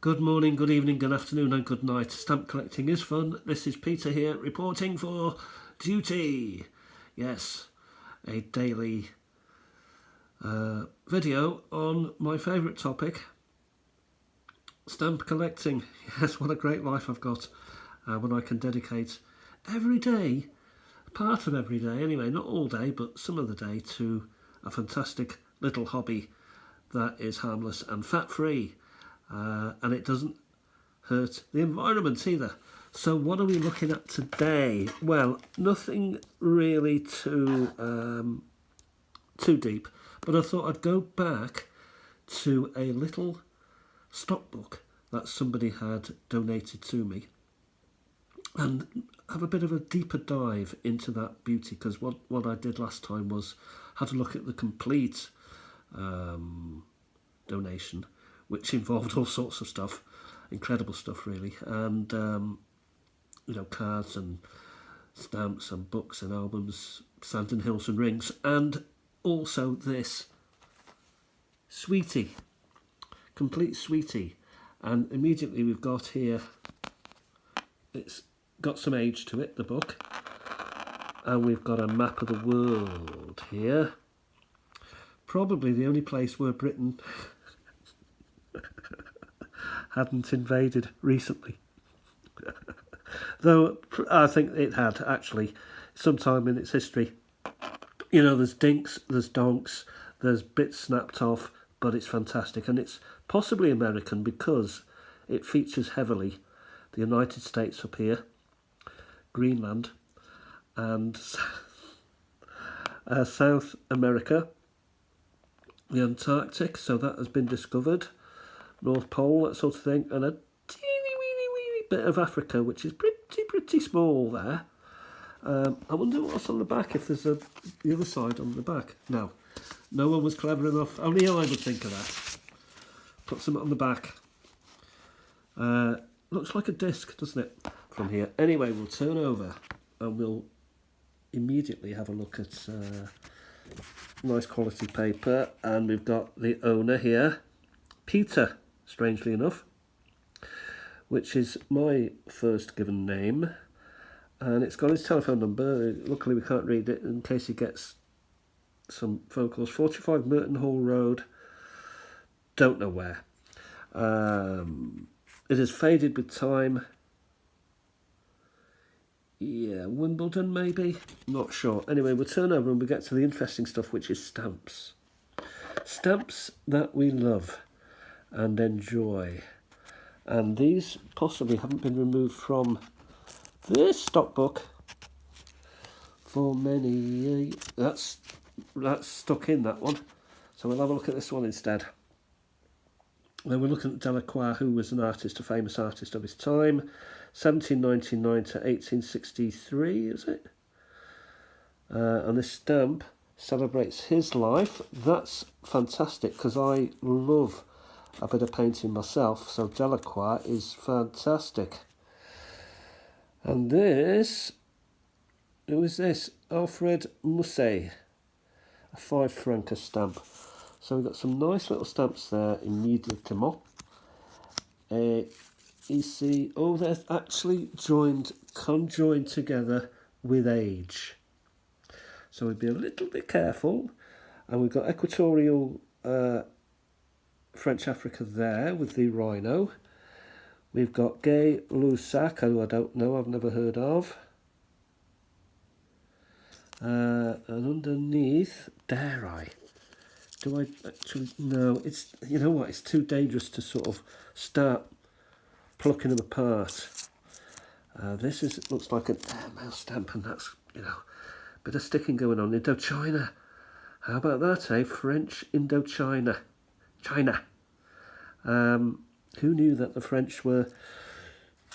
Good morning, good evening, good afternoon and good night. Stamp collecting is fun. This is Peter here reporting for duty. Yes, a daily video on my favourite topic, stamp collecting. Yes, what a great life I've got when I can dedicate every day, part of every day anyway, not all day but some of the day, to a fantastic little hobby that is harmless and fat-free. And it doesn't hurt the environment either. So what are we looking at today? Well, nothing really too deep, but I thought I'd go back to a little stockbook that somebody had donated to me and have a bit of a deeper dive into that beauty, because what I did last time was had a look at the complete donation, which involved all sorts of stuff, incredible stuff really, and cards and stamps and books and albums, Sand and Hills and Rings, and also this sweetie, complete sweetie. And immediately we've got here, it's got some age to it, the book, and we've got a map of the world here, probably the only place where Britain hadn't invaded recently. Though I think it had, actually, sometime in its history. You know, there's dinks, there's donks, there's bits snapped off, but it's fantastic. And it's possibly American because it features heavily the United States up here, Greenland, and South America, the Antarctic, so that has been discovered, North Pole, that sort of thing, and a teeny weeny bit of Africa, which is pretty small there. I wonder what's on the back, if there's the other side on the back. No one was clever enough. Only I would think of that. Put something on the back. Looks like a disc, doesn't it, from here? Anyway, we'll turn over and we'll immediately have a look at nice quality paper, and we've got the owner here, Peter, strangely enough, which is my first given name, and it's got his telephone number. Luckily we can't read it in case he gets some phone calls. 45 Merton Hall Road, don't know where. It has faded with time. Yeah, Wimbledon maybe, not sure. Anyway, we'll turn over and we get to the interesting stuff, which is stamps. Stamps that we love and enjoy. And these possibly haven't been removed from this stockbook for many. That's stuck in, that one. So we'll have a look at this one instead. Then we're looking at Delacroix, who was an artist, a famous artist of his time, 1799 to 1863, is it? And this stamp celebrates his life. That's fantastic, because I love a bit of painting myself, so Delacroix is fantastic. And this, who is this? Alfred Musset, a 5 franc stamp. So we've got some nice little stamps there immediately. You see, oh, they're actually conjoined together with age. So we'd be a little bit careful. And we've got equatorial French Africa there with the rhino. We've got Gay-Lussac, who I don't know, I've never heard of. And underneath, dare I? Do I actually? No, it's, you know what, it's too dangerous to sort of start plucking them apart. This looks like an airmail stamp, and that's, a bit of sticking going on. Indochina. How about that, eh? French Indochina. China. Who knew that the French were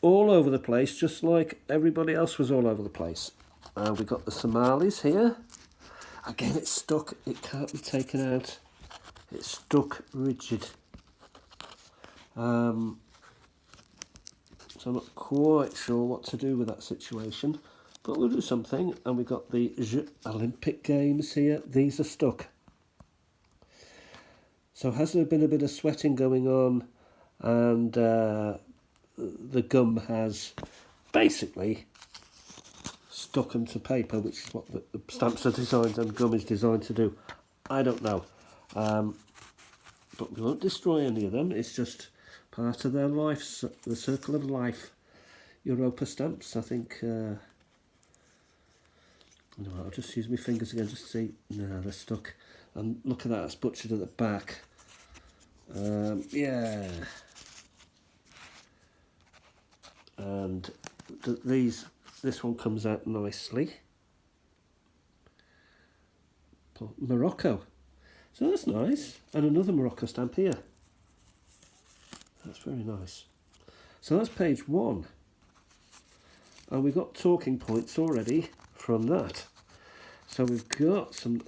all over the place, just like everybody else was all over the place? We've got the Somalis here. Again, it's stuck. It can't be taken out. It's stuck rigid. So I'm not quite sure what to do with that situation, but we'll do something. And we've got the Olympic Games here. These are stuck. So has there been a bit of sweating going on and the gum has basically stuck them to paper, which is what the stamps are designed and gum is designed to do. I don't know, but we won't destroy any of them. It's just part of their life, the circle of life. Europa stamps, I think. No, I'll just use my fingers again just to see. No, they're stuck. And look at that, it's butchered at the back. Yeah. And this one comes out nicely. Morocco. So that's nice. And another Morocco stamp here. That's very nice. So that's page 1. And we've got talking points already from that. So we've got some...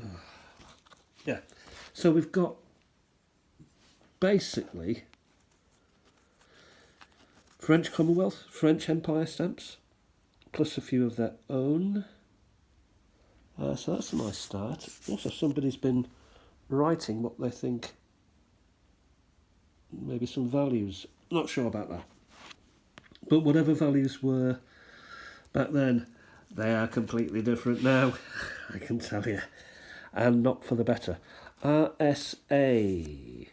yeah. So we've got basically French Commonwealth, French Empire stamps, plus a few of their own. So that's a nice start. Also, somebody's been writing what they think, maybe some values. Not sure about that. But whatever values were back then, they are completely different now, I can tell you. And not for the better. RSA,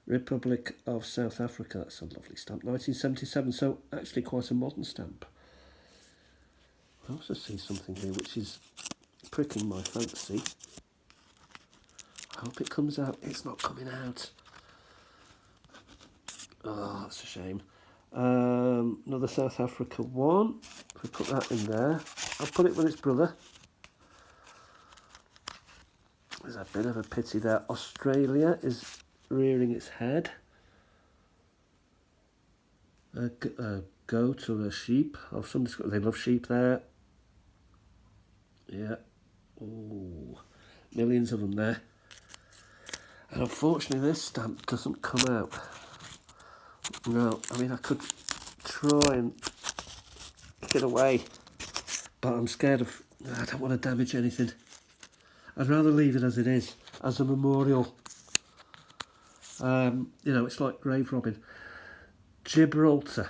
Republic of South Africa. That's a lovely stamp. 1977, so actually quite a modern stamp. I also see something here which is pricking my fancy. I hope it comes out. It's not coming out. Oh, that's a shame. Another South Africa one. If we put that in there, I'll put it with its brother. There's a bit of a pity there. Australia is rearing its head. A goat or a sheep of some description. They love sheep there. Yeah. Oh, millions of them there. And unfortunately this stamp doesn't come out. No, I mean I could try and get away, but I'm scared of... I don't want to damage anything. I'd rather leave it as it is, as a memorial. You know, it's like grave robbing. Gibraltar.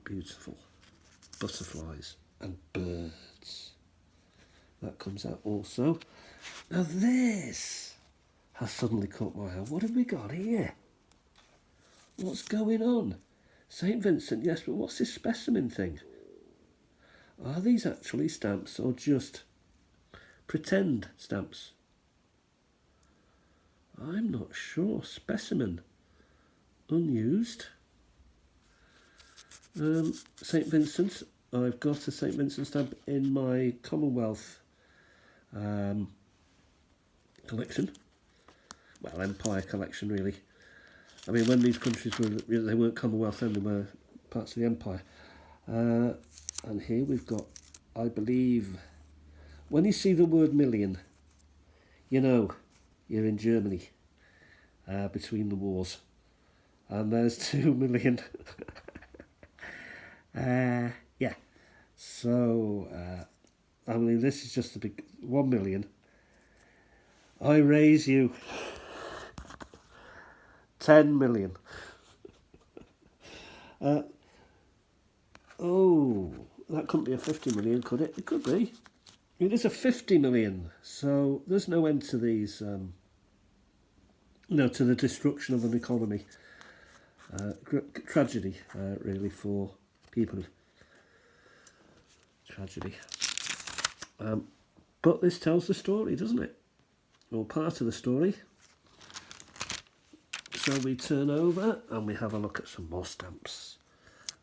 Beautiful. Butterflies and birds. That comes out also. Now this has suddenly caught my eye. What have we got here? What's going on? St. Vincent, yes, but what's this specimen thing? Are these actually stamps or just pretend stamps? I'm not sure. Specimen. Unused. St. Vincent. I've got a St. Vincent stamp in my Commonwealth collection. Well, Empire collection, really. I mean, when these countries were, they weren't Commonwealth then, they were parts of the Empire. And here we've got, I believe, when you see the word million, you know you're in Germany between the wars. And there's 2 million. Yeah. So, I mean, this is just a big 1 million. I raise you 10 million. Oh, that couldn't be a 50 million, could it? It could be. It is a 50 million. So there's no end to these, to the destruction of an economy. Tragedy, really, for people. Tragedy. But this tells the story, doesn't it? Or part of the story. So we turn over and we have a look at some more stamps.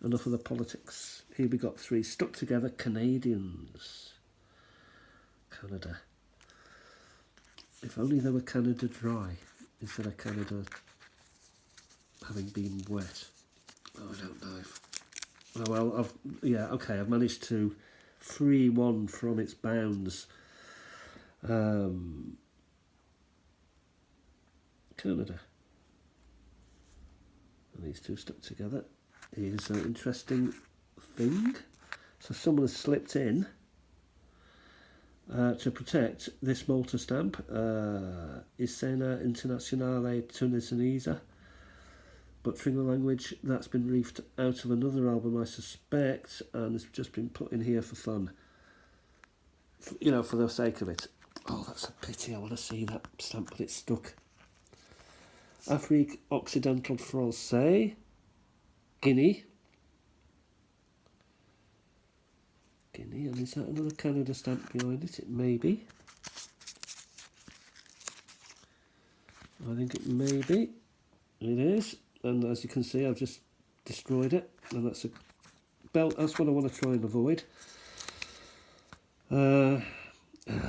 Enough of the politics. Here we got 3 stuck together Canadians. Canada. If only they were Canada Dry instead of Canada having been wet. Oh, I don't know. Oh well, I've managed to free one from its bounds. Canada. And these 2 stuck together is an interesting thing. So someone has slipped in to protect this Malta stamp, Escena Internazionale Tunisina. Butchering the Language, that's been reefed out of another album, I suspect, and it's just been put in here for fun. You know, for the sake of it. Oh, that's a pity. I want to see that stamp, but it's stuck. Afrique Occidentale Français, Guinea. Guinea, and is that another Canada stamp behind it? It may be. I think it may be. It is. And as you can see, I've just destroyed it. And that's a belt. That's what I want to try and avoid. Oh dear.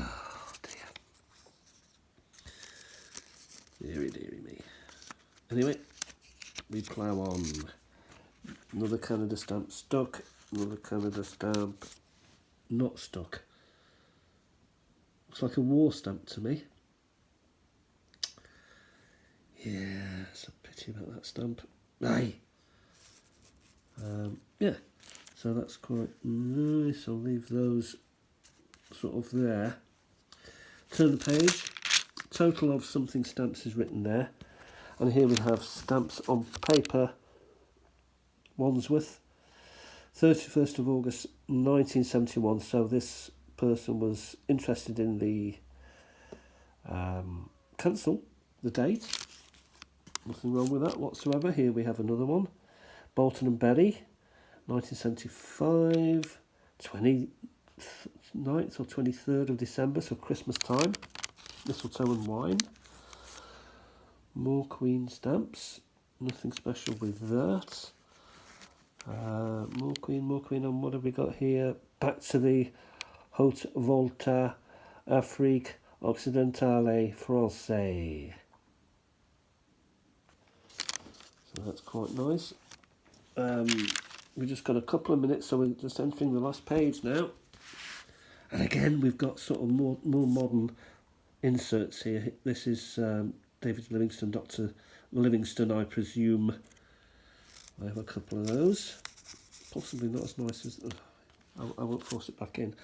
Deary, deary me. Anyway, we plough on. Another Canada stamp stuck. Another Canada stamp not stuck. Looks like a war stamp to me. Yeah, it's a pity about that stamp. Aye. Yeah, so that's quite nice. I'll leave those sort of there. Turn the page. Total of something stamps is written there. And here we have stamps on paper. Wandsworth. 31st of August 1971. So this person was interested in the cancel the date. Nothing wrong with that whatsoever. Here we have another one. Bolton and Berry, 1975, 29th or 23rd of December, so Christmas time. Mistletoe and wine. More Queen stamps. Nothing special with that. More Queen, and what have we got here? Back to the Haute Volta, Afrique Occidentale Français. So that's quite nice. We've just got a couple of minutes, so we're just entering the last page now. And again, we've got sort of more modern inserts here. This is David Livingstone, Dr. Livingstone, I presume. I have a couple of those. Possibly not as nice as... I won't force it back in.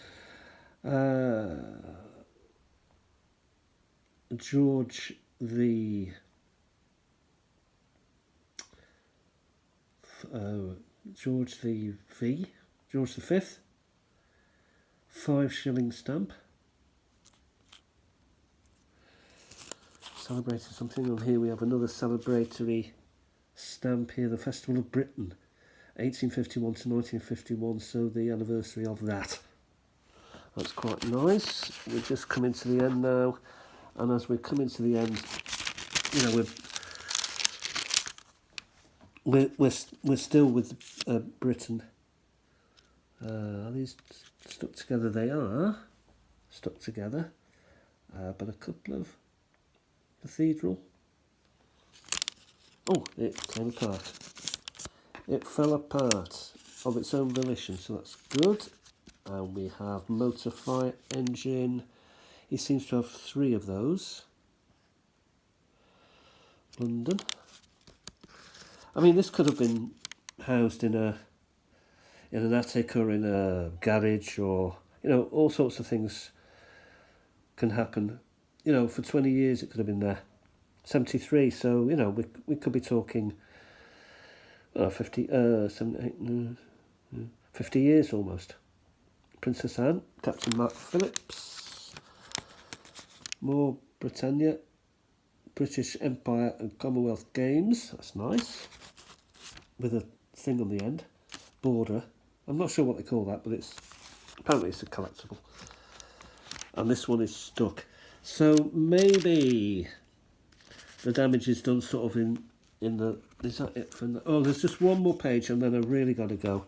George the... George the Fifth, 5 shilling stamp. Celebrating something, and here we have another celebratory stamp here, the Festival of Britain, 1851 to 1951, so the anniversary of that. That's quite nice. We're just coming to the end now, and as we're coming to the end, you know, we're still with Britain. Are these stuck together? They are stuck together, but a couple of cathedral. Oh, it came apart. It fell apart of its own volition, so that's good. And we have motor fire engine. He seems to have 3 of those. London. I mean, this could have been housed in an attic or in a garage, or, you know, all sorts of things can happen. You know, for 20 years it could have been there. 73, so, you know, we could be talking 50 years almost. Princess Anne, Captain Mark Phillips, more Britannia, British Empire and Commonwealth Games, that's nice, with a thing on the end, border. I'm not sure what they call that, but apparently it's a collectible. And this one is stuck. So maybe the damage is done sort of in the... Is that it from the... Oh, there's just one more page and then I really got to go.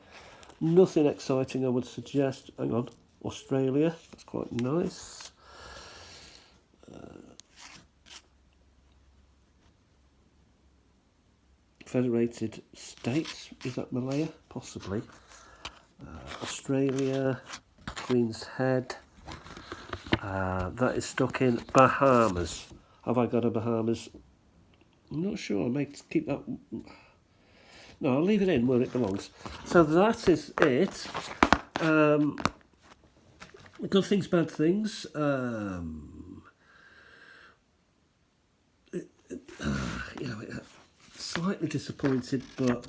Nothing exciting, I would suggest. Hang on. Australia. That's quite nice. Federated States. Is that Malaya? Possibly. Australia. Queen's Head. That is stuck in Bahamas. Have I got a Bahamas? I'm not sure. I may keep that... No, I'll leave it in where it belongs. So that is it. Good things, bad things. You know, slightly disappointed, but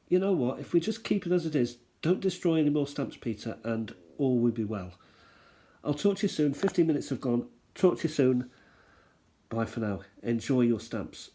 you know what? If we just keep it as it is, don't destroy any more stamps, Peter, and all will be well. I'll talk to you soon. 15 minutes have gone. Talk to you soon. Bye for now. Enjoy your stamps.